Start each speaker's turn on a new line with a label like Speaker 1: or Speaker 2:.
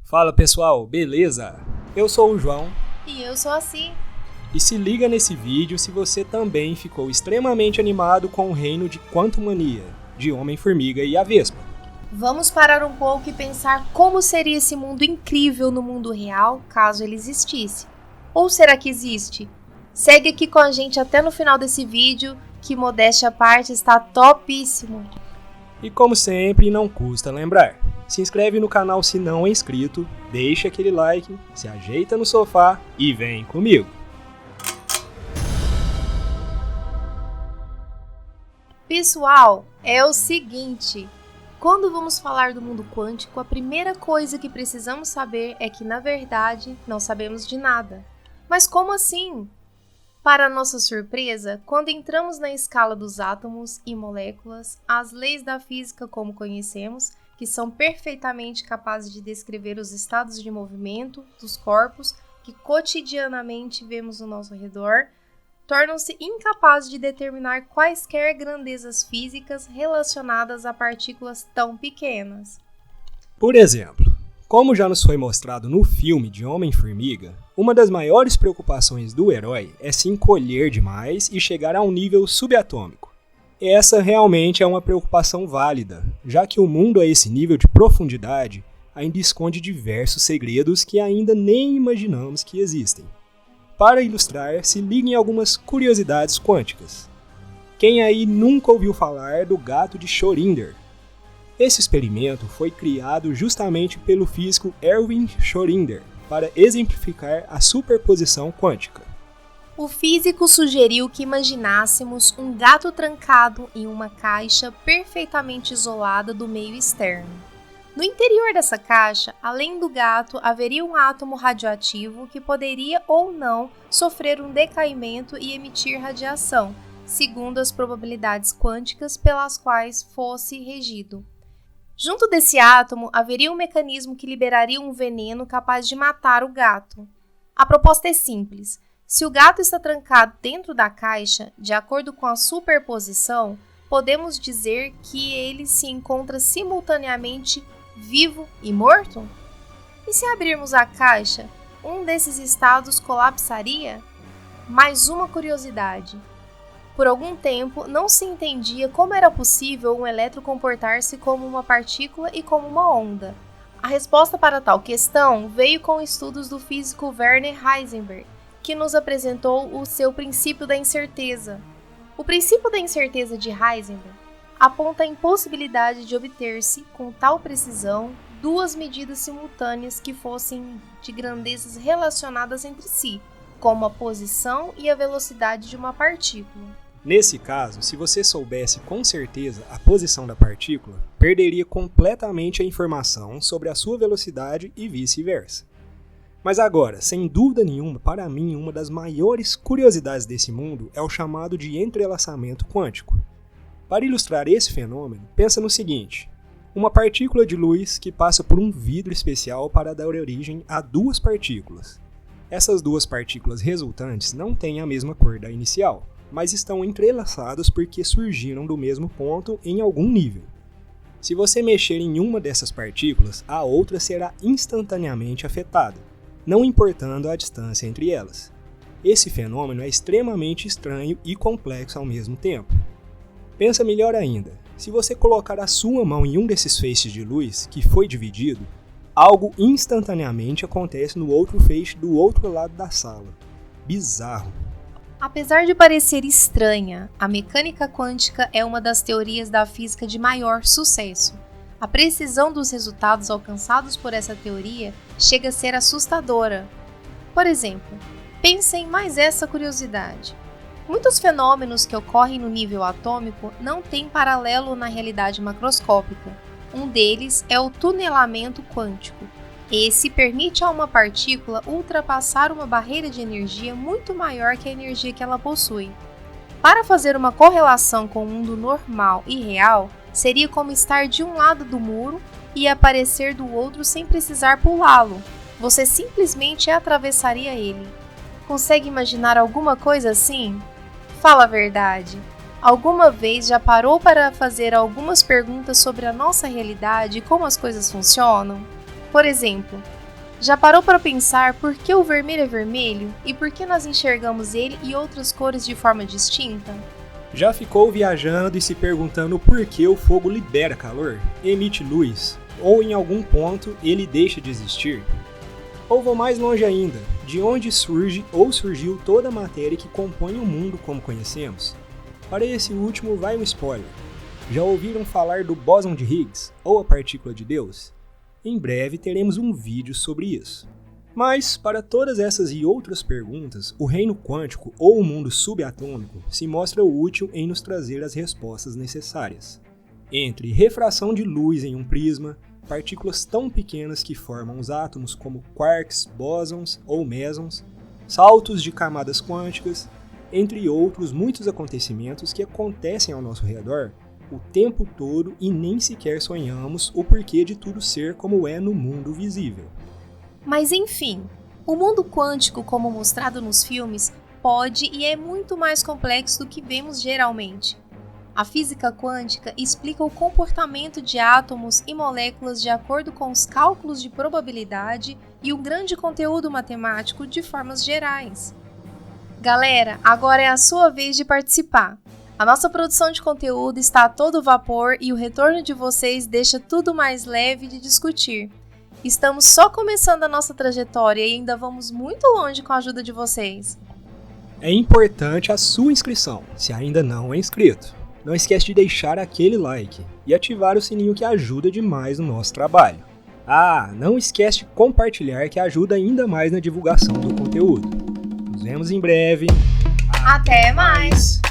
Speaker 1: Fala pessoal, beleza? Eu sou o João.
Speaker 2: E eu sou a Si.
Speaker 1: E se liga nesse vídeo se você também ficou extremamente animado com o reino de Quantumania, de Homem-Formiga e a Vespa.
Speaker 2: Vamos parar um pouco e pensar como seria esse mundo incrível no mundo real, caso ele existisse. Ou será que existe? Segue aqui com a gente até no final desse vídeo, que modéstia à parte está topíssimo.
Speaker 1: E como sempre, não custa lembrar. Se inscreve no canal se não é inscrito, deixa aquele like, se ajeita no sofá e vem comigo.
Speaker 2: Pessoal, é o seguinte, quando vamos falar do mundo quântico, a primeira coisa que precisamos saber é que, na verdade, não sabemos de nada. Mas como assim? Para nossa surpresa, quando entramos na escala dos átomos e moléculas, as leis da física como conhecemos, que são perfeitamente capazes de descrever os estados de movimento dos corpos que cotidianamente vemos ao nosso redor, tornam-se incapazes de determinar quaisquer grandezas físicas relacionadas a partículas tão pequenas.
Speaker 1: Por exemplo, como já nos foi mostrado no filme de Homem-Formiga, uma das maiores preocupações do herói é se encolher demais e chegar a um nível subatômico. Essa realmente é uma preocupação válida, já que o mundo a esse nível de profundidade ainda esconde diversos segredos que ainda nem imaginamos que existem. Para ilustrar, se ligue em algumas curiosidades quânticas. Quem aí nunca ouviu falar do gato de Schrödinger? Esse experimento foi criado justamente pelo físico Erwin Schrödinger para exemplificar a superposição quântica.
Speaker 2: O físico sugeriu que imaginássemos um gato trancado em uma caixa perfeitamente isolada do meio externo. No interior dessa caixa, além do gato, haveria um átomo radioativo que poderia ou não sofrer um decaimento e emitir radiação, segundo as probabilidades quânticas pelas quais fosse regido. Junto desse átomo, haveria um mecanismo que liberaria um veneno capaz de matar o gato. A proposta é simples. Se o gato está trancado dentro da caixa, de acordo com a superposição, podemos dizer que ele se encontra simultaneamente vivo e morto? E se abrirmos a caixa, um desses estados colapsaria? Mais uma curiosidade. Por algum tempo, não se entendia como era possível um elétron comportar-se como uma partícula e como uma onda. A resposta para tal questão veio com estudos do físico Werner Heisenberg, que nos apresentou o seu princípio da incerteza. O princípio da incerteza de Heisenberg aponta a impossibilidade de obter-se, com tal precisão, duas medidas simultâneas que fossem de grandezas relacionadas entre si, como a posição e a velocidade de uma partícula.
Speaker 1: Nesse caso, se você soubesse com certeza a posição da partícula, perderia completamente a informação sobre a sua velocidade e vice-versa. Mas agora, sem dúvida nenhuma, para mim, uma das maiores curiosidades desse mundo é o chamado de entrelaçamento quântico. Para ilustrar esse fenômeno, pensa no seguinte: uma partícula de luz que passa por um vidro especial para dar origem a duas partículas. Essas duas partículas resultantes não têm a mesma cor da inicial, mas estão entrelaçadas porque surgiram do mesmo ponto em algum nível. Se você mexer em uma dessas partículas, a outra será instantaneamente afetada, não importando a distância entre elas. Esse fenômeno é extremamente estranho e complexo ao mesmo tempo. Pensa melhor ainda, se você colocar a sua mão em um desses feixes de luz que foi dividido, algo instantaneamente acontece no outro feixe do outro lado da sala. Bizarro.
Speaker 2: Apesar de parecer estranha, a mecânica quântica é uma das teorias da física de maior sucesso. A precisão dos resultados alcançados por essa teoria chega a ser assustadora. Por exemplo, pense em mais essa curiosidade. Muitos fenômenos que ocorrem no nível atômico não têm paralelo na realidade macroscópica. Um deles é o tunelamento quântico. Esse permite a uma partícula ultrapassar uma barreira de energia muito maior que a energia que ela possui. Para fazer uma correlação com o mundo normal e real, seria como estar de um lado do muro e aparecer do outro sem precisar pulá-lo. Você simplesmente atravessaria ele. Consegue imaginar alguma coisa assim? Fala a verdade. Alguma vez já parou para fazer algumas perguntas sobre a nossa realidade e como as coisas funcionam? Por exemplo, Já parou para pensar por que o vermelho é vermelho e por que nós enxergamos ele e outras cores de forma distinta?
Speaker 1: Já ficou viajando e se perguntando por que o fogo libera calor, emite luz, ou em algum ponto ele deixa de existir? Ou vou mais longe ainda, de onde surge ou surgiu toda a matéria que compõe o mundo como conhecemos? Para esse último vai um spoiler. Já ouviram falar do bóson de Higgs, ou a partícula de Deus? Em breve teremos um vídeo sobre isso. Mas, para todas essas e outras perguntas, o reino quântico ou o mundo subatômico se mostra útil em nos trazer as respostas necessárias. Entre refração de luz em um prisma, partículas tão pequenas que formam os átomos como quarks, bósons ou mesons, saltos de camadas quânticas, entre outros muitos acontecimentos que acontecem ao nosso redor o tempo todo e nem sequer sonhamos o porquê de tudo ser como é no mundo visível.
Speaker 2: Mas enfim, o mundo quântico, como mostrado nos filmes, pode e é muito mais complexo do que vemos geralmente. A física quântica explica o comportamento de átomos e moléculas de acordo com os cálculos de probabilidade e um grande conteúdo matemático de formas gerais. Galera, agora é a sua vez de participar. A nossa produção de conteúdo está a todo vapor e o retorno de vocês deixa tudo mais leve de discutir. Estamos só começando a nossa trajetória e ainda vamos muito longe com a ajuda de vocês.
Speaker 1: É importante a sua inscrição, se ainda não é inscrito. Não esquece de deixar aquele like e ativar o sininho que ajuda demais no nosso trabalho. Ah, não esquece de compartilhar que ajuda ainda mais na divulgação do conteúdo. Nos vemos em breve.
Speaker 2: Até mais!